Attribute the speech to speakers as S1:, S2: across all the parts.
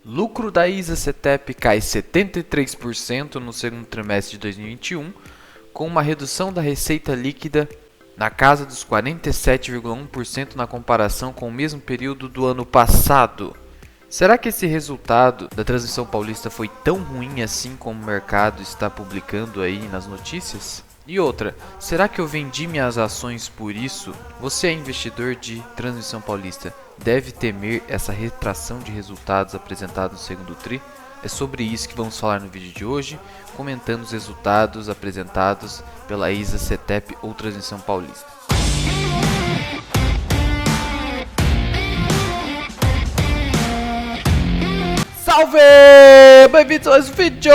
S1: Lucro da ISA-CTEP cai 73% no segundo trimestre de 2021, com uma redução da receita líquida na casa dos 47,1% na comparação com o mesmo período do ano passado. Será que esse resultado da Transmissão Paulista foi tão ruim assim como o mercado está publicando aí nas notícias? E outra, será que eu vendi minhas ações por isso? Você é investidor de Transmissão Paulista, deve temer essa retração de resultados apresentados no segundo TRI? É sobre isso que vamos falar no vídeo de hoje, comentando os resultados apresentados pela ISA-CTEP ou Transmissão Paulista. Salve! Bem-vindos a mais um vídeo!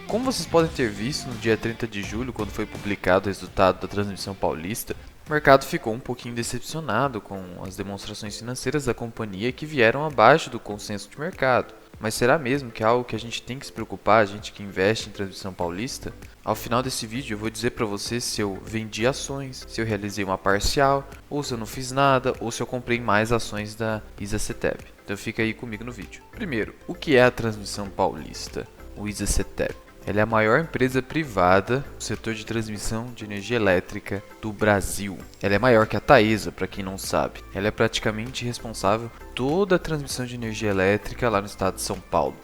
S1: Como vocês podem ter visto, no dia 30 de julho, quando foi publicado o resultado da Transmissão Paulista, o mercado ficou um pouquinho decepcionado com as demonstrações financeiras da companhia que vieram abaixo do consenso de mercado. Mas será mesmo que é algo que a gente tem que se preocupar, a gente que investe em Transmissão Paulista? Ao final desse vídeo eu vou dizer para você se eu vendi ações, se eu realizei uma parcial, ou se eu não fiz nada, ou se eu comprei mais ações da ISA-CTEP. Então fica aí comigo no vídeo. Primeiro, o que é a Transmissão Paulista? O ISA-CTEP. Ela é a maior empresa privada do setor de transmissão de energia elétrica do Brasil. Ela é maior que a Taesa, para quem não sabe. Ela é praticamente responsável por toda a transmissão de energia elétrica lá no estado de São Paulo.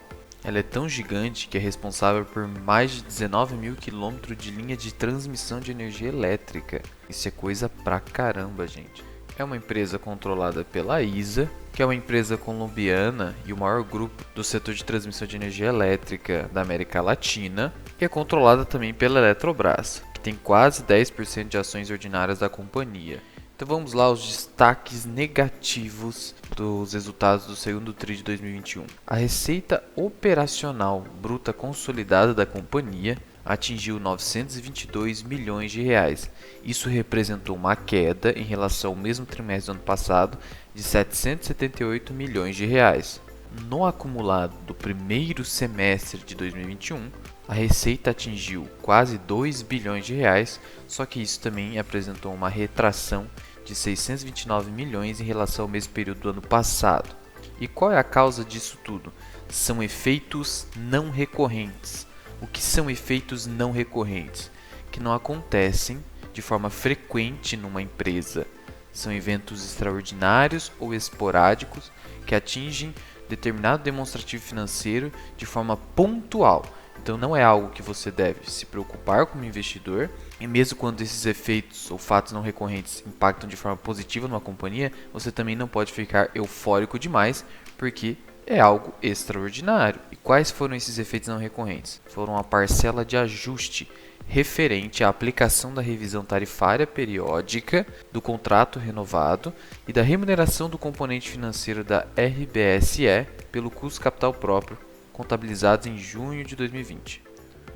S1: Ela é tão gigante que é responsável por mais de 19 mil quilômetros de linha de transmissão de energia elétrica. Isso é coisa pra caramba, gente. É uma empresa controlada pela ISA, que é uma empresa colombiana e o maior grupo do setor de transmissão de energia elétrica da América Latina, e é controlada também pela Eletrobras, que tem quase 10% de ações ordinárias da companhia. Então vamos lá aos destaques negativos dos resultados do segundo TRI de 2021. A receita operacional bruta consolidada da companhia atingiu 922 milhões de reais. Isso representou uma queda em relação ao mesmo trimestre do ano passado de 778 milhões de reais. No acumulado do primeiro semestre de 2021, a receita atingiu quase 2 bilhões de reais, só que isso também apresentou uma retração de 629 milhões em relação ao mesmo período do ano passado. E qual é a causa disso tudo? São efeitos não recorrentes. O que são efeitos não recorrentes? Que não acontecem de forma frequente numa empresa. São eventos extraordinários ou esporádicos que atingem determinado demonstrativo financeiro de forma pontual. Então não é algo que você deve se preocupar como investidor, e mesmo quando esses efeitos ou fatos não recorrentes impactam de forma positiva numa companhia, você também não pode ficar eufórico demais, porque é algo extraordinário. E quais foram esses efeitos não recorrentes? Foram a parcela de ajuste referente à aplicação da revisão tarifária periódica do contrato renovado e da remuneração do componente financeiro da RBSE pelo custo capital próprio, contabilizados em junho de 2020.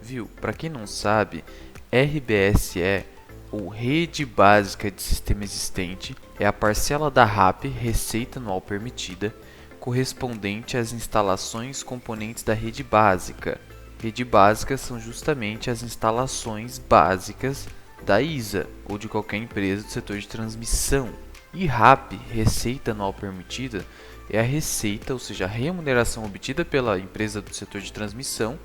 S1: Viu? Para quem não sabe, RBSE, ou Rede Básica de Sistema Existente, é a parcela da RAP, Receita Anual Permitida, correspondente às instalações componentes da rede básica. Rede básica são justamente as instalações básicas da ISA ou de qualquer empresa do setor de transmissão. E RAP, Receita Anual Permitida, é a receita, ou seja, a remuneração obtida pela empresa do setor de transmissão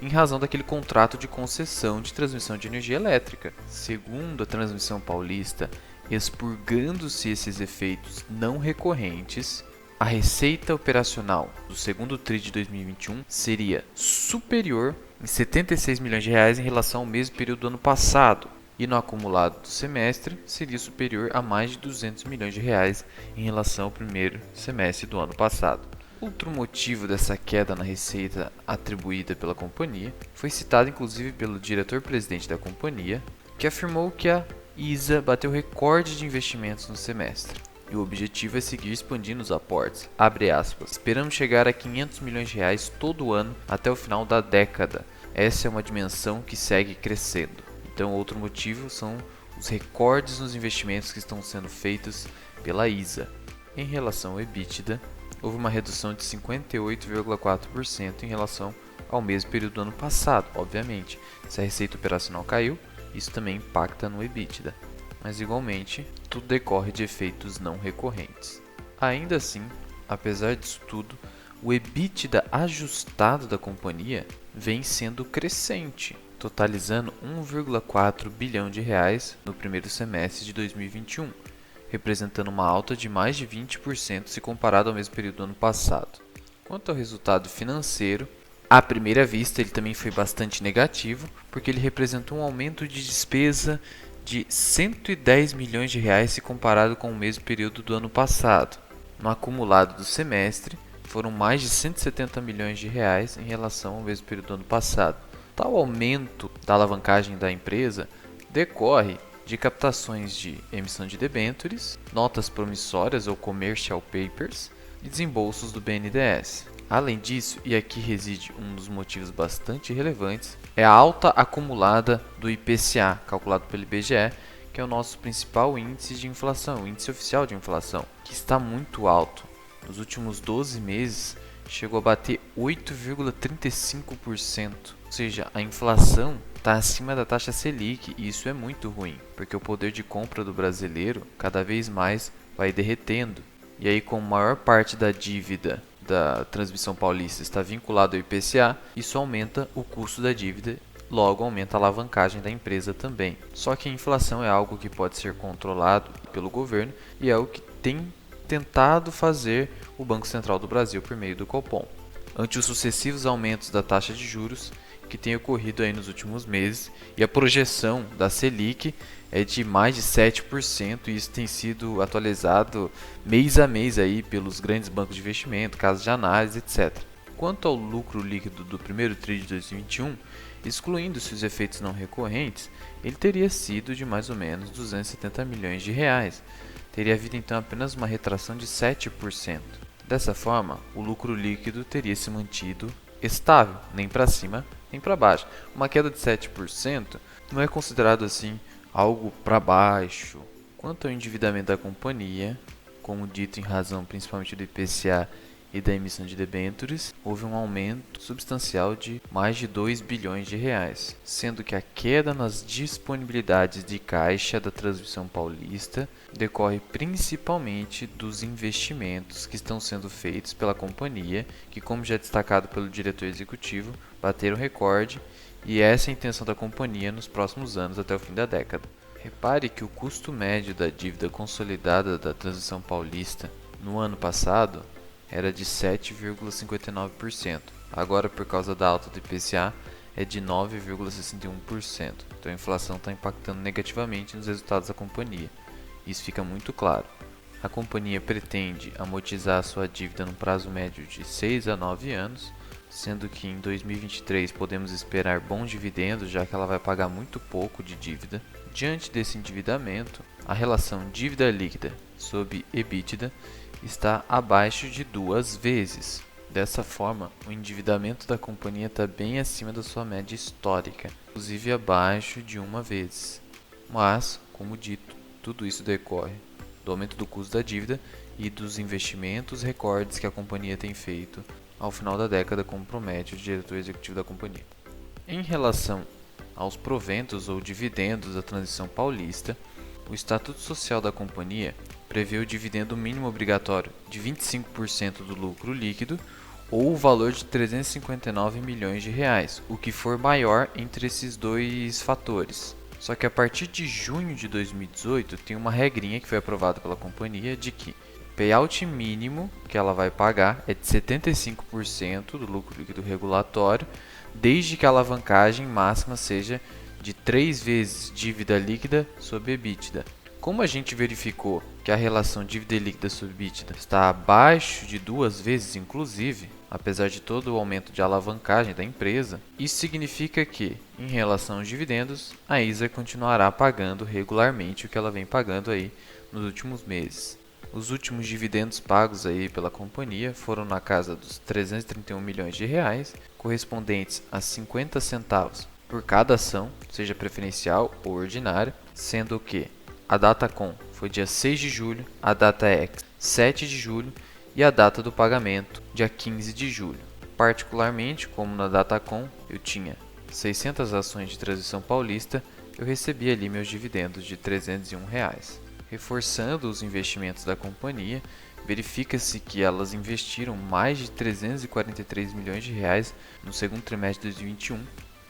S1: em razão daquele contrato de concessão de transmissão de energia elétrica. Segundo a Transmissão Paulista, expurgando-se esses efeitos não recorrentes, a receita operacional do segundo TRI de 2021 seria superior em 76 milhões de reais em relação ao mesmo período do ano passado, e no acumulado do semestre seria superior a mais de 200 milhões de reais em relação ao primeiro semestre do ano passado. Outro motivo dessa queda na receita atribuída pela companhia foi citado inclusive pelo diretor-presidente da companhia, que afirmou que a ISA bateu recorde de investimentos no semestre. E o objetivo é seguir expandindo os aportes. Abre aspas. Esperamos chegar a 500 milhões de reais todo ano até o final da década. Essa é uma dimensão que segue crescendo. Então, outro motivo são os recordes nos investimentos que estão sendo feitos pela ISA. Em relação ao EBITDA, houve uma redução de 58,4% em relação ao mesmo período do ano passado. Obviamente, se a receita operacional caiu, isso também impacta no EBITDA. Mas igualmente, tudo decorre de efeitos não recorrentes. Ainda assim, apesar disso tudo, o EBITDA ajustado da companhia vem sendo crescente, totalizando 1,4 bilhão de reais no primeiro semestre de 2021, representando uma alta de mais de 20% se comparado ao mesmo período do ano passado. Quanto ao resultado financeiro, à primeira vista ele também foi bastante negativo, porque ele representou um aumento de despesa de 110 milhões de reais se comparado com o mesmo período do ano passado. No acumulado do semestre, foram mais de 170 milhões de reais em relação ao mesmo período do ano passado. Tal aumento da alavancagem da empresa decorre de captações de emissão de debêntures, notas promissórias ou commercial papers e desembolsos do BNDES. Além disso, e aqui reside um dos motivos bastante relevantes, é a alta acumulada do IPCA, calculado pelo IBGE, que é o nosso principal índice de inflação, o índice oficial de inflação, que está muito alto. Nos últimos 12 meses, chegou a bater 8,35%, ou seja, a inflação está acima da taxa Selic e isso é muito ruim, porque o poder de compra do brasileiro cada vez mais vai derretendo. E aí, como a maior parte da dívida da Transmissão Paulista está vinculado ao IPCA, isso aumenta o custo da dívida, logo aumenta a alavancagem da empresa também. Só que a inflação é algo que pode ser controlado pelo governo e é o que tem tentado fazer o Banco Central do Brasil por meio do Copom. Ante os sucessivos aumentos da taxa de juros que tem ocorrido aí nos últimos meses e a projeção da Selic é de mais de 7% e isso tem sido atualizado mês a mês aí pelos grandes bancos de investimento, casas de análise, etc. Quanto ao lucro líquido do primeiro TRI de 2021, excluindo-se os efeitos não recorrentes, ele teria sido de mais ou menos 270 milhões de reais. Teria havido então apenas uma retração de 7%. Dessa forma, o lucro líquido teria se mantido estável, nem para cima nem para baixo. Uma queda de 7% não é considerado assim algo para baixo. Quanto ao endividamento da companhia, como dito em razão principalmente do IPCA e da emissão de debêntures, houve um aumento substancial de mais de 2 bilhões de reais, sendo que a queda nas disponibilidades de caixa da Transmissão Paulista decorre principalmente dos investimentos que estão sendo feitos pela companhia, que, como já destacado pelo diretor executivo, bateram recorde, e essa é a intenção da companhia nos próximos anos até o fim da década. Repare que o custo médio da dívida consolidada da Transmissão Paulista no ano passado era de 7,59%. Agora, por causa da alta do IPCA, é de 9,61%. Então a inflação está impactando negativamente nos resultados da companhia. Isso fica muito claro. A companhia pretende amortizar a sua dívida num prazo médio de 6 a 9 anos, sendo que em 2023 podemos esperar bons dividendos, já que ela vai pagar muito pouco de dívida. Diante desse endividamento, a relação dívida líquida sobre EBITDA está abaixo de 2 vezes. Dessa forma, o endividamento da companhia está bem acima da sua média histórica, inclusive abaixo de 1 vez. Mas, como dito, tudo isso decorre do aumento do custo da dívida e dos investimentos recordes que a companhia tem feito ao final da década, como promete o diretor executivo da companhia. Em relação aos proventos ou dividendos da Transição Paulista, o Estatuto Social da companhia prevê o dividendo mínimo obrigatório de 25% do lucro líquido ou o valor de 359 milhões de reais, o que for maior entre esses dois fatores. Só que a partir de junho de 2018 tem uma regrinha que foi aprovada pela companhia de que o payout mínimo que ela vai pagar é de 75% do lucro líquido regulatório, desde que a alavancagem máxima seja de 3 vezes dívida líquida sobre EBITDA. Como a gente verificou que a relação dívida líquida sobre EBITDA está abaixo de 2 vezes inclusive, apesar de todo o aumento de alavancagem da empresa, isso significa que, em relação aos dividendos, a ISA continuará pagando regularmente o que ela vem pagando aí nos últimos meses. Os últimos dividendos pagos aí pela companhia foram na casa dos 331 milhões de reais, correspondentes a 50 centavos por cada ação, seja preferencial ou ordinária, sendo que a data com foi dia 6 de julho, a data ex 7 de julho e a data do pagamento dia 15 de julho. Particularmente, como na data com eu tinha 600 ações de Transição Paulista, eu recebi ali meus dividendos de R$ 301. Reforçando os investimentos da companhia, verifica-se que elas investiram mais de 343 milhões de reais no segundo trimestre de 2021.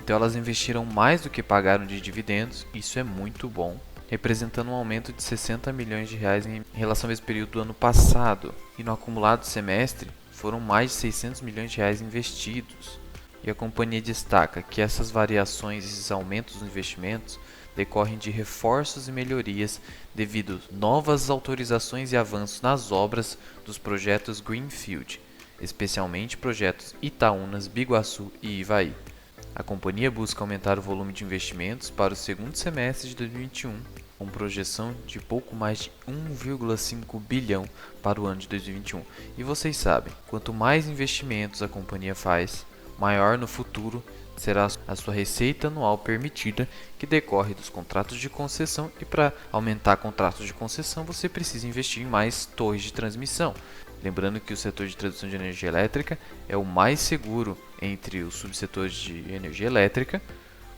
S1: Então elas investiram mais do que pagaram de dividendos, isso é muito bom, representando um aumento de 60 milhões de reais em relação ao mesmo período do ano passado. E no acumulado semestre foram mais de 600 milhões de reais investidos. E a companhia destaca que essas variações e esses aumentos nos investimentos decorrem de reforços e melhorias devido a novas autorizações e avanços nas obras dos projetos Greenfield, especialmente projetos Itaúnas, Biguaçu e Ivaí. A companhia busca aumentar o volume de investimentos para o segundo semestre de 2021, com projeção de pouco mais de 1,5 bilhão para o ano de 2021. E vocês sabem, quanto mais investimentos a companhia faz, maior no futuro será a sua receita anual permitida, que decorre dos contratos de concessão, e para aumentar contratos de concessão você precisa investir em mais torres de transmissão. Lembrando que o setor de transmissão de energia elétrica é o mais seguro entre os subsetores de energia elétrica,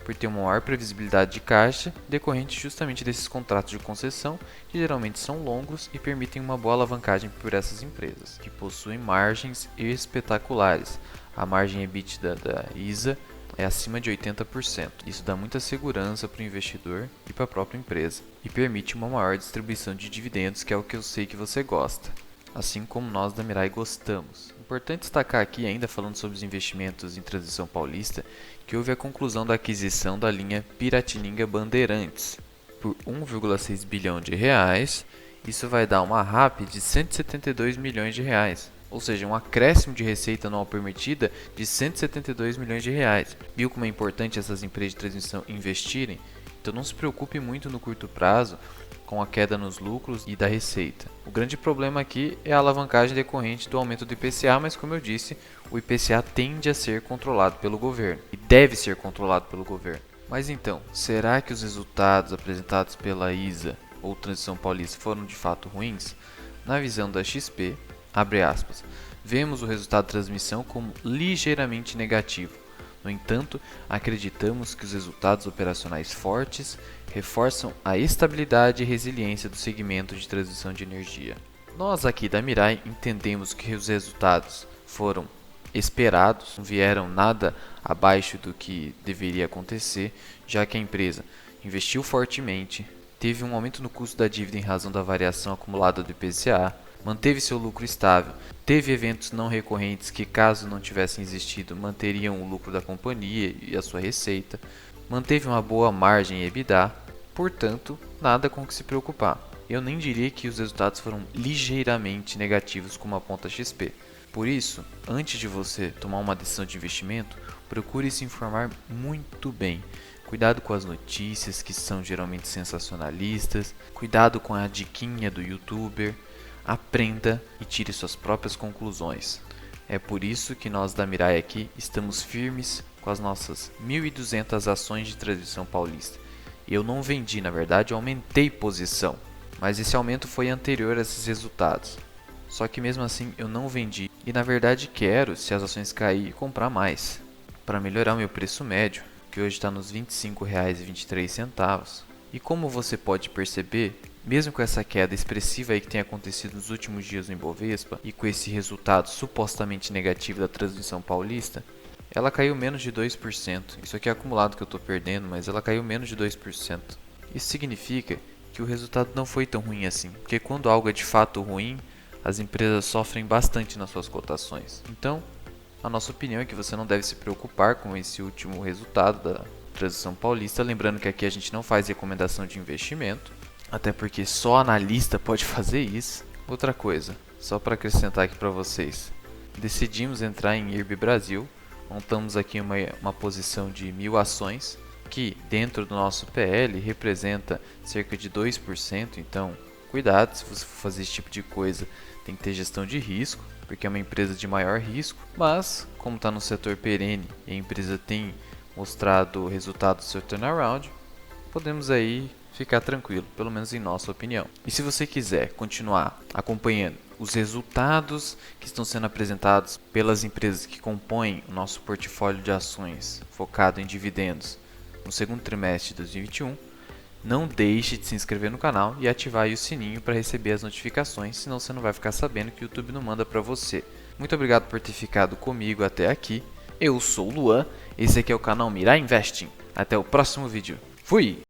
S1: por ter uma maior previsibilidade de caixa, decorrente justamente desses contratos de concessão, que geralmente são longos e permitem uma boa alavancagem por essas empresas, que possuem margens espetaculares. A margem EBITDA da ISA é acima de 80%. Isso dá muita segurança para o investidor e para a própria empresa, e permite uma maior distribuição de dividendos, que é o que eu sei que você gosta, assim como nós da Mirai gostamos. Importante destacar aqui, ainda falando sobre os investimentos em Transição Paulista, que houve a conclusão da aquisição da linha Piratininga-Bandeirantes por 1,6 bilhão de reais. Isso vai dar uma RAP de 172 milhões de reais, ou seja, um acréscimo de receita anual permitida de 172 milhões de reais. Viu como é importante essas empresas de transmissão investirem? Então não se preocupe muito no curto prazo com a queda nos lucros e da receita. O grande problema aqui é a alavancagem decorrente do aumento do IPCA, mas como eu disse, o IPCA tende a ser controlado pelo governo e deve ser controlado pelo governo. Mas então, será que os resultados apresentados pela ISA ou Transição Paulista foram de fato ruins? Na visão da XP, abre aspas, vemos o resultado da transmissão como ligeiramente negativo. No entanto, acreditamos que os resultados operacionais fortes reforçam a estabilidade e resiliência do segmento de transmissão de energia. Nós aqui da Mirai entendemos que os resultados foram esperados, não vieram nada abaixo do que deveria acontecer, já que a empresa investiu fortemente, teve um aumento no custo da dívida em razão da variação acumulada do IPCA, manteve seu lucro estável, teve eventos não recorrentes que, caso não tivessem existido, manteriam o lucro da companhia e a sua receita, manteve uma boa margem EBITDA, portanto, nada com o que se preocupar. Eu nem diria que os resultados foram ligeiramente negativos, como aponta a XP. Por isso, antes de você tomar uma decisão de investimento, procure se informar muito bem. Cuidado com as notícias, que são geralmente sensacionalistas, cuidado com a diquinha do youtuber. Aprenda e tire suas próprias conclusões. É por isso que nós da Mirai aqui estamos firmes com as nossas 1.200 ações de Transição Paulista. Eu não vendi, na verdade eu aumentei posição, mas esse aumento foi anterior a esses resultados. Só que mesmo assim eu não vendi e na verdade quero, se as ações caírem, comprar mais, para melhorar o meu preço médio, que hoje está nos R$ 25,23. E como você pode perceber, mesmo com essa queda expressiva aí que tem acontecido nos últimos dias no Ibovespa e com esse resultado supostamente negativo da Transmissão Paulista, ela caiu menos de 2%. Isso aqui é acumulado que eu estou perdendo, mas ela caiu menos de 2%. Isso significa que o resultado não foi tão ruim assim, porque quando algo é de fato ruim, as empresas sofrem bastante nas suas cotações. Então, a nossa opinião é que você não deve se preocupar com esse último resultado da Transição Paulista, lembrando que aqui a gente não faz recomendação de investimento, até porque só analista pode fazer isso. Outra coisa, só para acrescentar aqui para vocês, decidimos entrar em IRB Brasil, montamos aqui uma posição de 1.000 ações, que dentro do nosso PL representa cerca de 2%, então cuidado, se você for fazer esse tipo de coisa, tem que ter gestão de risco, porque é uma empresa de maior risco, mas como está no setor perene e a empresa tem mostrado o resultado do seu turnaround, podemos aí ficar tranquilo, pelo menos em nossa opinião. E se você quiser continuar acompanhando os resultados que estão sendo apresentados pelas empresas que compõem o nosso portfólio de ações focado em dividendos no segundo trimestre de 2021, não deixe de se inscrever no canal e ativar aí o sininho para receber as notificações, senão você não vai ficar sabendo que o YouTube não manda para você. Muito obrigado por ter ficado comigo até aqui. Eu sou o Luan, esse aqui é o canal Mirai Investing. Até o próximo vídeo. Fui!